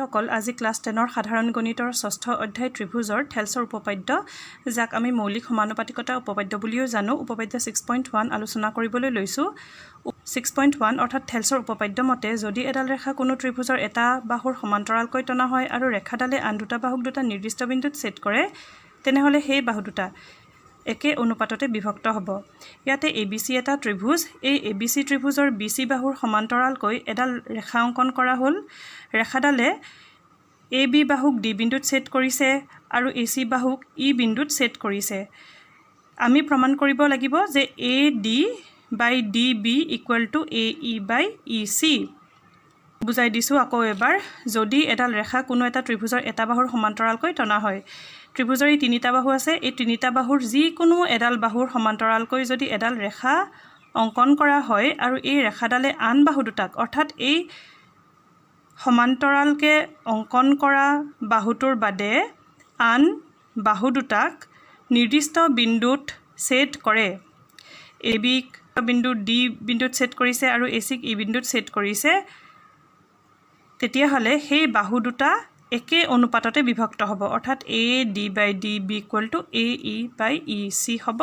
সকল আজি ক্লাস 10 সাধাৰণ গণিতৰ ষষ্ঠ অধ্যায় ত্ৰিভুজৰ থেলছৰ উপপাদ্য যাক আমি মৌলিক সমানুপাতিকতা উপপাদ্য বুলিও জানো উপপাদ্য 6.1 আলোচনা কৰিবলৈ লৈছো 6.1 অৰ্থাৎ থেলছৰ উপপাদ্য মতে যদি এডাল ৰেখা কোনো ত্ৰিভুজৰ এটা বাহুৰ সমান্তৰালকৈ টনা হয় আৰু ৰেখাডালে আন দুটা বাহুক দুটা নিৰ্দিষ্ট বিন্দুত ছেদ কৰে তেনেহলে সেই বাহু দুটা একে অনুপাততে বিভক্ত হ'ব ইয়াতে ABC এটা ত্ৰিভুজ এই ABC ত্ৰিভুজৰ BC বাহুৰ সমান্তৰালকৈ এডাল ৰেখা অঙ্কন কৰা হ'ল ৰেখাডালে AB বাহুক D বিন্দুত ছেদ কৰিছে আৰু AC বাহুক E বিন্দুত ছেদ কৰিছে আমি প্ৰমাণ কৰিব লাগিব যে AD by DB equal to AE by EC বুজাই দিছো আকৌ এবাৰ যদি এডাল ৰেখা কোনো এটা ত্ৰিভুজৰ এটা বাহুৰ সমান্তৰালকৈ টনা হয় ত্ৰিভুজৰ এই তিনিটা বাহু আছে এই তিনিটা বাহুৰ যিকোনো এডাল বাহুৰ সমান্তৰালকৈ যদি এডাল ৰেখা অঙ্কন কৰা হয় আৰু এই ৰেখাডালে আন বাহু দুটাক অৰ্থাৎ এই সমান্তৰালকে অঙ্কন কৰা বাহুটোৰ বাদে আন বাহু দুটাক নিৰ্দিষ্ট বিন্দুত ছেদ কৰে AB বিন্দু D বিন্দুত ছেদ কৰিছে আৰু AC E বিন্দুত ছেদ কৰিছে তেতিয়া হলে সেই বাহু দুটা একে অনুপাততে বিভক্ত হ'ব অৰ্থাৎ AD by DB equal to AE by EC হ'ব